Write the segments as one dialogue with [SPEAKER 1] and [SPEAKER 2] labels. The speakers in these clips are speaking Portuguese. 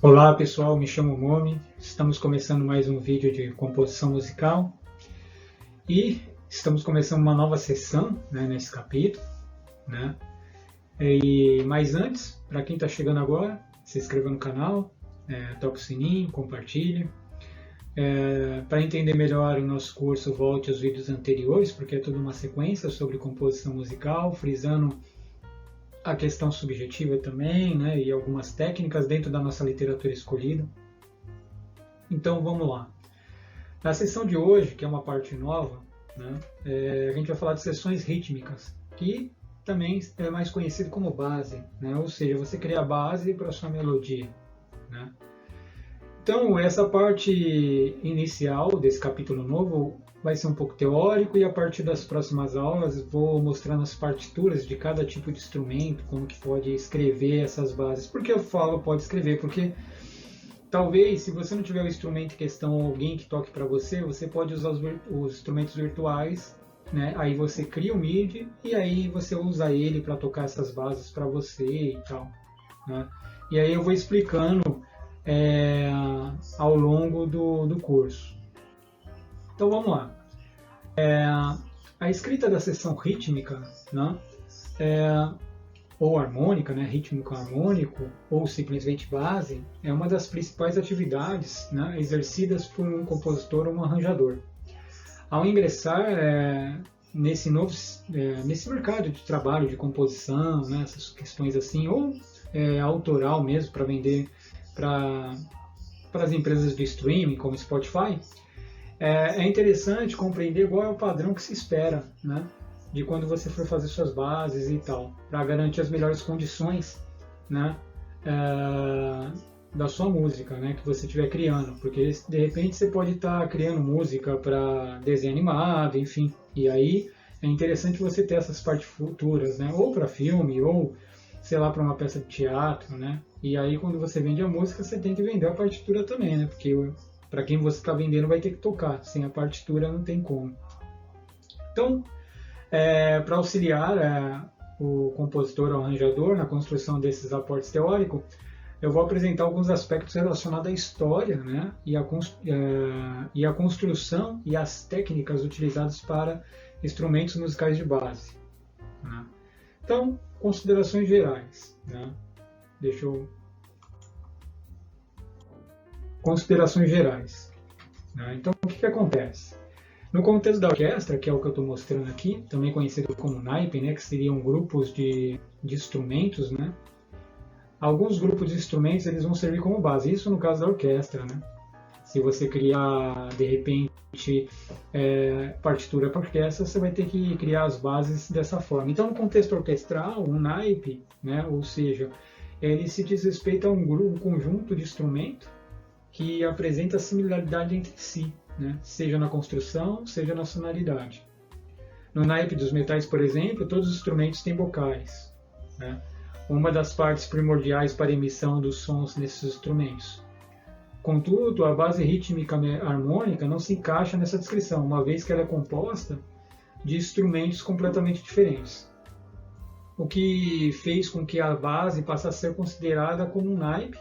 [SPEAKER 1] Olá pessoal, me chamo Momi, estamos começando mais um vídeo de composição musical e estamos começando uma nova sessão, nesse capítulo. Mas antes, para quem está chegando agora, se inscreva no canal, toque o sininho, compartilhe. Para entender melhor o nosso curso, volte aos vídeos anteriores, porque é toda uma sequência sobre composição musical, frisando a questão subjetiva também, e algumas técnicas dentro da nossa literatura escolhida. Então vamos lá. Na sessão de hoje, que é uma parte nova, a gente vai falar de sessões rítmicas, que também é mais conhecido como base, ou seja, você cria a base para a sua melodia. Então, essa parte inicial desse capítulo novo vai ser um pouco teórico e a partir das próximas aulas vou mostrando as partituras de cada tipo de instrumento, como que pode escrever essas bases. Por que eu falo pode escrever? Porque talvez, se você não tiver o instrumento em questão ou alguém que toque para você, você pode usar os instrumentos virtuais, aí você cria o MIDI e aí você usa ele para tocar essas bases para você e tal. E aí eu vou explicando ao longo do curso. Então vamos lá. A escrita da seção rítmica, ou harmônica, rítmico harmônico, ou simplesmente base, é uma das principais atividades exercidas por um compositor ou um arranjador. Ao ingressar nesse mercado de trabalho de composição, essas questões assim, ou autoral mesmo, para vender para as empresas de streaming, como Spotify, é interessante compreender qual é o padrão que se espera, de quando você for fazer suas bases e tal, para garantir as melhores condições, da sua música, que você estiver criando, porque de repente você pode estar criando música para desenho animado, enfim, e aí é interessante você ter essas partituras, ou para filme, ou sei lá, para uma peça de teatro, e aí quando você vende a música, você tem que vender a partitura também, porque para quem você está vendendo vai ter que tocar, sem a partitura não tem como. Então, para auxiliar o compositor ou arranjador na construção desses aportes teóricos, eu vou apresentar alguns aspectos relacionados à história, e a construção e as técnicas utilizadas para instrumentos musicais de base. Então, considerações gerais. Considerações gerais. Então, o que acontece? No contexto da orquestra, que é o que eu estou mostrando aqui, também conhecido como naipe, que seriam grupos de instrumentos, alguns grupos de instrumentos eles vão servir como base. Isso no caso da orquestra. Se você criar, de repente, partitura para orquestra, você vai ter que criar as bases dessa forma. Então, no contexto orquestral, um naipe, ou seja, ele se diz respeito a um conjunto de instrumentos que apresenta similaridade entre si, seja na construção, seja na sonoridade. No naipe dos metais, por exemplo, todos os instrumentos têm vocais. Uma das partes primordiais para a emissão dos sons nesses instrumentos. Contudo, a base rítmica harmônica não se encaixa nessa descrição, uma vez que ela é composta de instrumentos completamente diferentes. O que fez com que a base passasse a ser considerada como um naipe,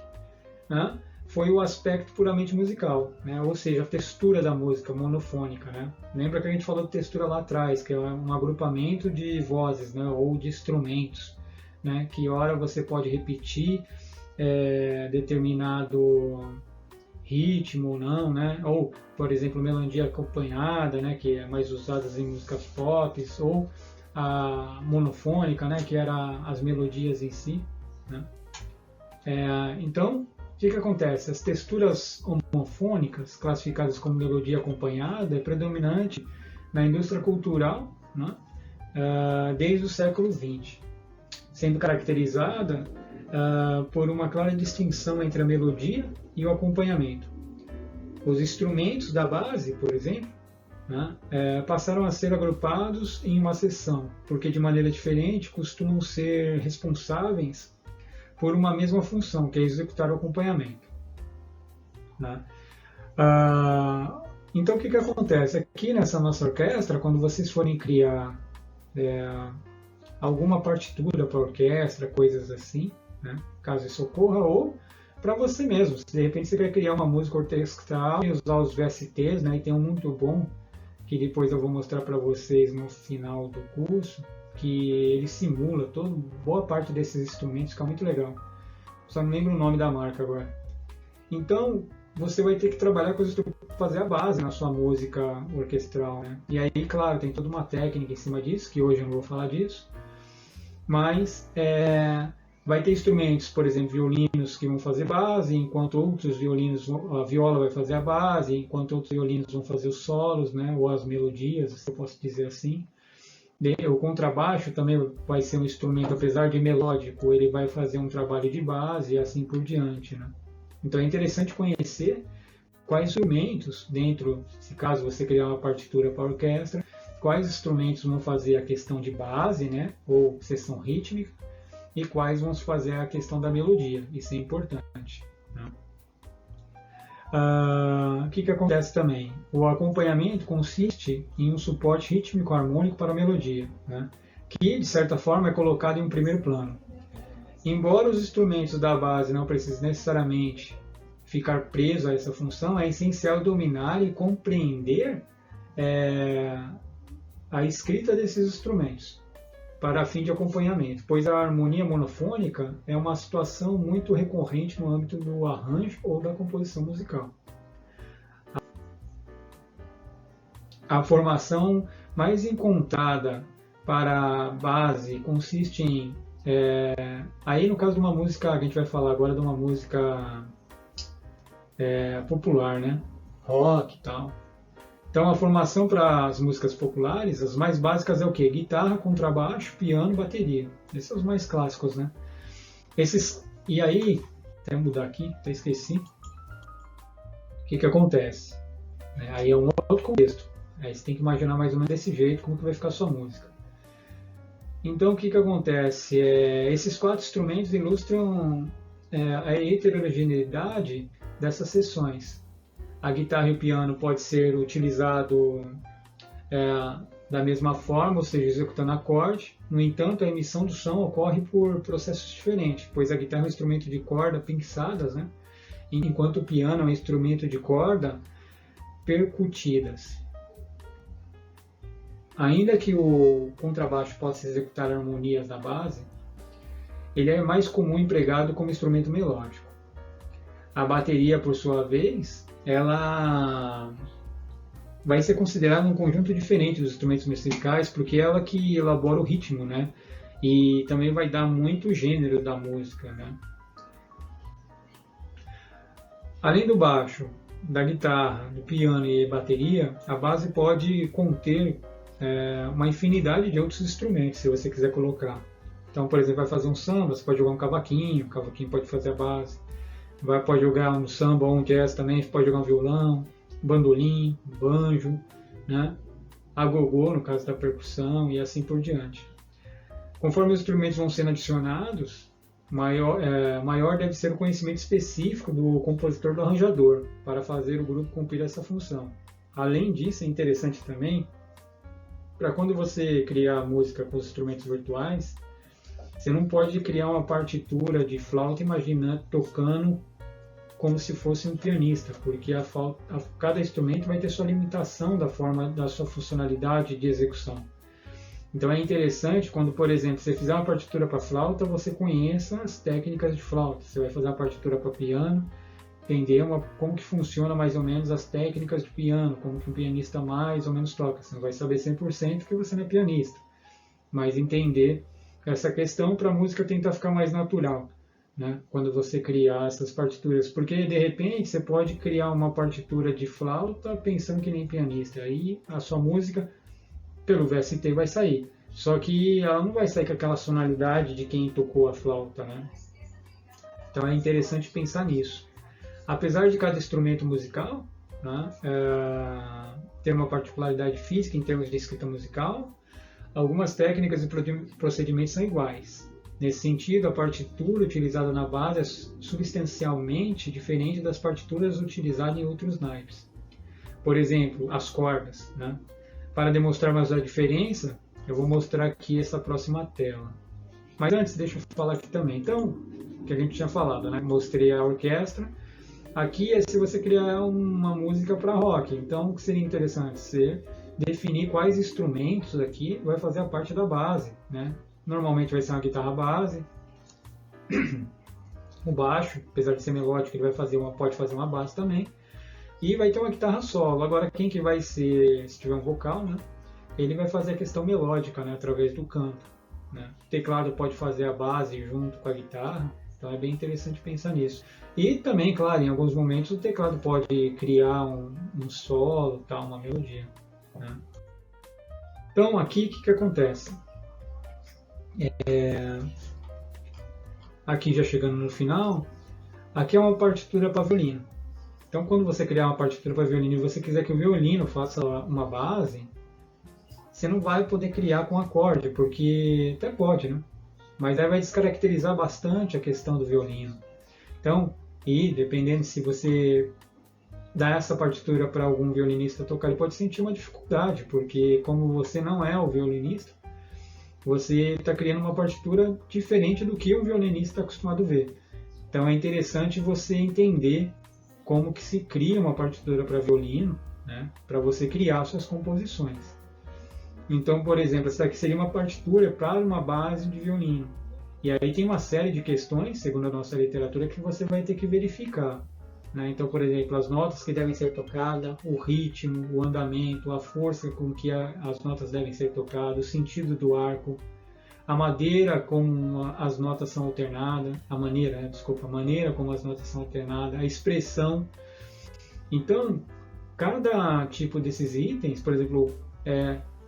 [SPEAKER 1] foi o aspecto puramente musical, ou seja, a textura da música monofônica. Lembra que a gente falou de textura lá atrás, que é um agrupamento de vozes, ou de instrumentos, que ora você pode repetir determinado ritmo ou não, ou, por exemplo, melodia acompanhada, que é mais usada em músicas pop, ou a monofônica, que era as melodias em si. Então, o que acontece? As texturas homofônicas, classificadas como melodia acompanhada, é predominante na indústria cultural desde o século XX, sendo caracterizada por uma clara distinção entre a melodia e o acompanhamento. Os instrumentos da base, por exemplo, passaram a ser agrupados em uma seção, porque de maneira diferente costumam ser responsáveis por uma mesma função, que é executar o acompanhamento. Então, o que acontece? Aqui nessa nossa orquestra, quando vocês forem criar alguma partitura para orquestra, coisas assim, caso isso ocorra, ou para você mesmo. Se de repente você quer criar uma música orquestral e usar os VSTs, né? E tem um muito bom que depois eu vou mostrar para vocês no final do curso, que ele simula boa parte desses instrumentos, fica muito legal. Só não lembro o nome da marca agora. Então, você vai ter que trabalhar com os instrumentos para fazer a base na sua música orquestral, né? E aí, claro, tem toda uma técnica em cima disso, que hoje eu não vou falar disso, mas vai ter instrumentos, por exemplo, violinos que vão fazer base, enquanto outros violinos, a viola vai fazer a base, enquanto outros violinos vão fazer os solos, né, ou as melodias, se eu posso dizer assim. O contrabaixo também vai ser um instrumento, apesar de melódico, ele vai fazer um trabalho de base e assim por diante, né? Então é interessante conhecer quais instrumentos dentro, se caso você criar uma partitura para orquestra, quais instrumentos vão fazer a questão de base, né, ou seção rítmica, e quais vão fazer a questão da melodia. Isso é importante, né? O que acontece também? O acompanhamento consiste em um suporte rítmico harmônico para a melodia, né, que de certa forma é colocado em um primeiro plano. Embora os instrumentos da base não precisem necessariamente ficar presos a essa função, é essencial dominar e compreender a escrita desses instrumentos para fim de acompanhamento, pois a harmonia monofônica é uma situação muito recorrente no âmbito do arranjo ou da composição musical. A formação mais encontrada para a base consiste em aí no caso de uma música, a gente vai falar agora de uma música popular, né? Rock e tal. Então a formação para as músicas populares, as mais básicas é o quê? Guitarra, contrabaixo, piano, bateria. Esses são os mais clássicos, né? E aí, até mudar aqui, até esqueci. O que acontece? Aí é um outro contexto. Aí você tem que imaginar mais ou menos desse jeito como que vai ficar a sua música. Então o que acontece? Esses 4 instrumentos ilustram a heterogeneidade dessas seções. A guitarra e o piano pode ser utilizado da mesma forma, ou seja, executando acorde. No entanto, a emissão do som ocorre por processos diferentes, pois a guitarra é um instrumento de corda pinçadas, né? Enquanto o piano é um instrumento de corda percutidas. Ainda que o contrabaixo possa executar harmonias na base, ele é mais comum empregado como instrumento melódico. A bateria, por sua vez, ela vai ser considerada um conjunto diferente dos instrumentos musicais, porque é ela que elabora o ritmo, né? E também vai dar muito gênero da música, né? Além do baixo, da guitarra, do piano e bateria, a base pode conter uma infinidade de outros instrumentos, se você quiser colocar. Então, por exemplo, vai fazer um samba, você pode jogar um cavaquinho, o cavaquinho pode fazer a base. Pode jogar um samba ou um jazz também, pode jogar um violão, bandolim, banjo, né? Agogô, no caso da percussão, e assim por diante. Conforme os instrumentos vão sendo adicionados, maior deve ser o conhecimento específico do compositor, do arranjador, para fazer o grupo cumprir essa função. Além disso, é interessante também, para quando você criar música com os instrumentos virtuais, você não pode criar uma partitura de flauta imaginando tocando como se fosse um pianista, porque cada instrumento vai ter sua limitação da sua funcionalidade de execução. Então é interessante quando, por exemplo, você fizer uma partitura para flauta, você conheça as técnicas de flauta. Você vai fazer uma partitura para piano, entender como que funciona mais ou menos as técnicas de piano, como que um pianista mais ou menos toca. Você não vai saber 100% porque você não é pianista, mas entender essa questão para a música tentar ficar mais natural, né? Quando você criar essas partituras, porque de repente você pode criar uma partitura de flauta pensando que nem pianista, aí a sua música pelo VST vai sair, só que ela não vai sair com aquela sonoridade de quem tocou a flauta, né? Então é interessante pensar nisso. Apesar de cada instrumento musical, né, ter uma particularidade física em termos de escrita musical, algumas técnicas e procedimentos são iguais. Nesse sentido, a partitura utilizada na base é substancialmente diferente das partituras utilizadas em outros naipes. Por exemplo, as cordas, né? Para demonstrar mais a diferença, eu vou mostrar aqui essa próxima tela. Mas antes, deixa eu falar aqui também. Então, que a gente tinha falado, né? Mostrei a orquestra. Aqui é se você criar uma música para rock. Então, o que seria interessante? Você definir quais instrumentos aqui vai fazer a parte da base, né? Normalmente vai ser uma guitarra base, o baixo, apesar de ser melódico, ele pode fazer uma base também, e vai ter uma guitarra solo. Agora, quem que vai ser, se tiver um vocal, né? Ele vai fazer a questão melódica, né? Através do canto, né? O teclado pode fazer a base junto com a guitarra. Então é bem interessante pensar nisso. E também, claro, em alguns momentos o teclado pode criar um solo, tal, uma melodia, né? Então aqui o que acontece? Aqui já chegando no final, aqui é uma partitura para violino. Então quando você criar uma partitura para violino e você quiser que o violino faça uma base, você não vai poder criar com acorde, porque até pode, né? Mas aí vai descaracterizar bastante a questão do violino. Então, e dependendo se você dá essa partitura para algum violinista tocar, ele pode sentir uma dificuldade, porque como você não é o violinista, você está criando uma partitura diferente do que o violinista está acostumado a ver. Então é interessante você entender como que se cria uma partitura para violino, né, para você criar suas composições. Então, por exemplo, essa aqui seria uma partitura para uma base de violino. E aí tem uma série de questões, segundo a nossa literatura, que você vai ter que verificar, né? Então, por exemplo, as notas que devem ser tocadas, o ritmo, o andamento, a força com que as notas devem ser tocadas, o sentido do arco, a maneira como as notas são alternadas, a maneira como as notas são alternadas, a expressão. Então, cada tipo desses itens, por exemplo,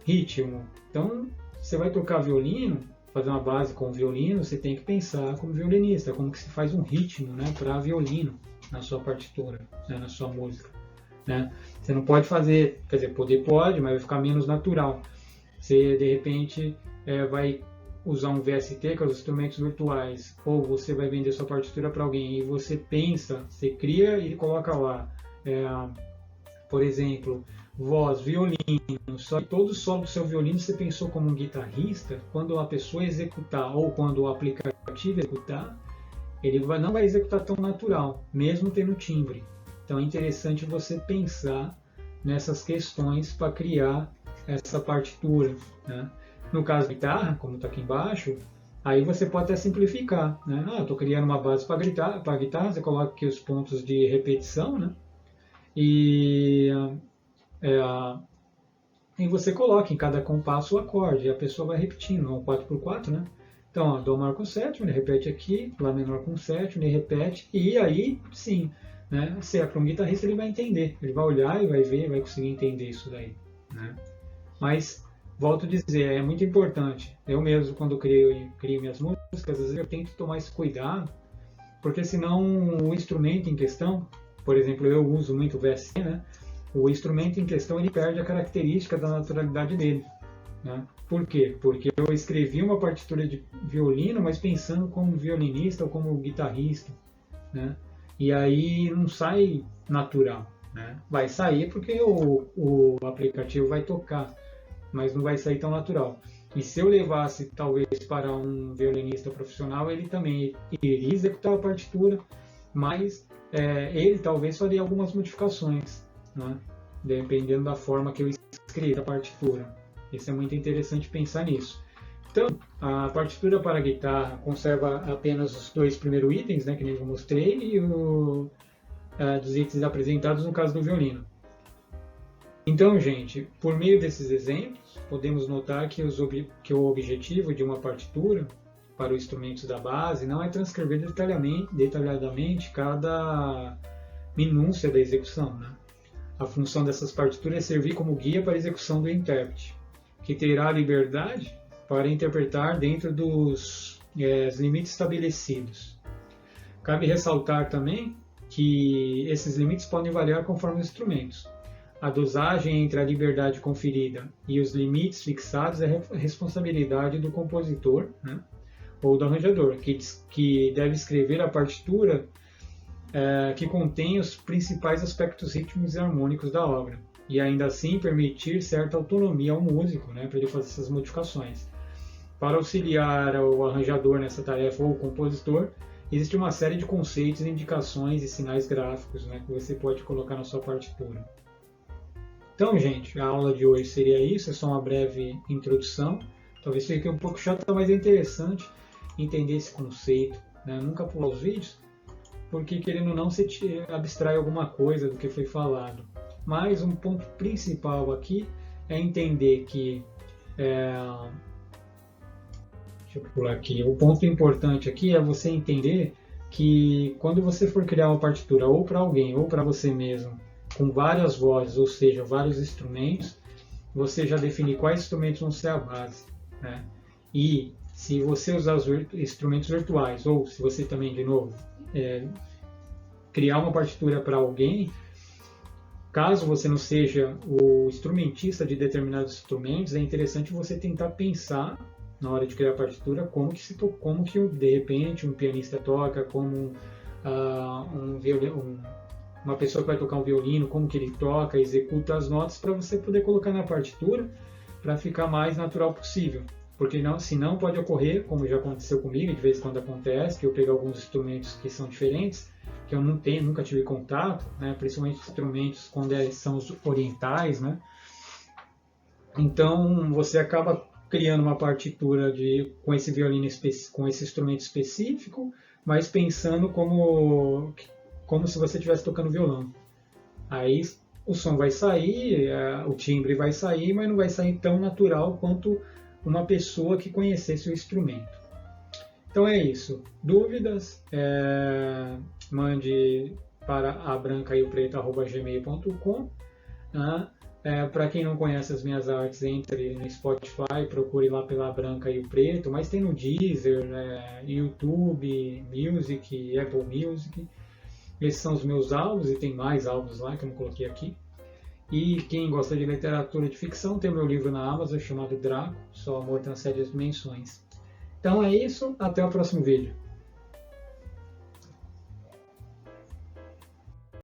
[SPEAKER 1] ritmo. Então, você vai tocar violino, fazer uma base com violino, você tem que pensar como violinista, como que se faz um ritmo, né, para violino na sua partitura, né, na sua música, né? Você não pode fazer, quer dizer, pode, mas vai ficar menos natural. Você, de repente, vai usar um VST, que é os instrumentos virtuais, ou você vai vender sua partitura para alguém e você pensa, você cria e coloca lá, por exemplo, voz, violino, só que todo o solo do seu violino você pensou como um guitarrista. Quando a pessoa executar ou quando o aplicativo executar, ele não vai executar tão natural, mesmo tendo timbre. Então é interessante você pensar nessas questões para criar essa partitura, né? No caso da guitarra, como está aqui embaixo, aí você pode até simplificar, né? Estou criando uma base para guitarra, você coloca aqui os pontos de repetição, né? E você coloca em cada compasso o acorde, e a pessoa vai repetindo, um 4x4, né? Então, Dó maior com sétima, ele repete aqui, Lá menor com sétima, ele repete, e aí, sim, né? Se é para um guitarrista, ele vai entender, ele vai olhar e vai ver, vai conseguir entender isso daí, né? Mas, volto a dizer, é muito importante. Eu mesmo, quando crio minhas músicas, às vezes eu tento tomar esse cuidado, porque senão o instrumento em questão, por exemplo, eu uso muito o VST, né? O instrumento em questão ele perde a característica da naturalidade dele, né? Por quê? Porque eu escrevi uma partitura de violino, mas pensando como violinista ou como guitarrista, né? E aí não sai natural, né? Vai sair porque o aplicativo vai tocar, mas não vai sair tão natural. E se eu levasse talvez para um violinista profissional, ele também iria executar a partitura, mas ele talvez faria algumas modificações, né? Dependendo da forma que eu escrevi a partitura. Isso é muito interessante pensar nisso. Então, a partitura para a guitarra conserva apenas os dois primeiros itens, né, que eu mostrei, e dos itens apresentados no caso do violino. Então, gente, por meio desses exemplos, podemos notar que o objetivo de uma partitura para os instrumentos da base não é transcrever detalhadamente cada minúcia da execução, né? A função dessas partituras é servir como guia para a execução do intérprete, que terá a liberdade para interpretar dentro dos limites estabelecidos. Cabe ressaltar também que esses limites podem variar conforme os instrumentos. A dosagem entre a liberdade conferida e os limites fixados é responsabilidade do compositor, né, ou do arranjador, que deve escrever a partitura que contém os principais aspectos rítmicos e harmônicos da obra, e ainda assim permitir certa autonomia ao músico, né, para ele fazer essas modificações. Para auxiliar o arranjador nessa tarefa ou o compositor, existe uma série de conceitos, indicações e sinais gráficos, né, que você pode colocar na sua partitura. Então, gente, a aula de hoje seria isso, é só uma breve introdução. Talvez fique um pouco chato, mas é interessante entender esse conceito, né? Nunca pular os vídeos, porque querendo ou não, você abstrai alguma coisa do que foi falado. Mas um ponto principal aqui é entender que... deixa eu pular aqui. O ponto importante aqui é você entender que quando você for criar uma partitura ou para alguém ou para você mesmo, com várias vozes, ou seja, vários instrumentos, você já define quais instrumentos vão ser a base, né? E se você usar os instrumentos virtuais, ou se você também, de novo, criar uma partitura para alguém, caso você não seja o instrumentista de determinados instrumentos, é interessante você tentar pensar na hora de criar a partitura como que de repente um pianista toca, como uma pessoa que vai tocar um violino, como que ele toca, executa as notas, para você poder colocar na partitura para ficar mais natural possível. Porque senão pode ocorrer, como já aconteceu comigo, de vez em quando acontece, que eu pego alguns instrumentos que são diferentes, que eu nunca tive contato, né, principalmente instrumentos quando são os orientais, né? Então você acaba criando uma partitura com esse violino, com esse instrumento específico, mas pensando como se você estivesse tocando violão. Aí o som vai sair, o timbre vai sair, mas não vai sair tão natural quanto uma pessoa que conhecesse o instrumento. Então é isso. Dúvidas? Mande para abrancaiopreto@gmail.com. Para quem não conhece as minhas artes, entre no Spotify, procure lá pela Branca e o Preto, mas tem no Deezer, YouTube, Music, Apple Music. Esses são os meus álbuns e tem mais álbuns lá que eu não coloquei aqui. E quem gosta de literatura de ficção, tem o meu livro na Amazon chamado Draco, Só Amor Transcende as Dimensões. Então é isso, até o próximo vídeo.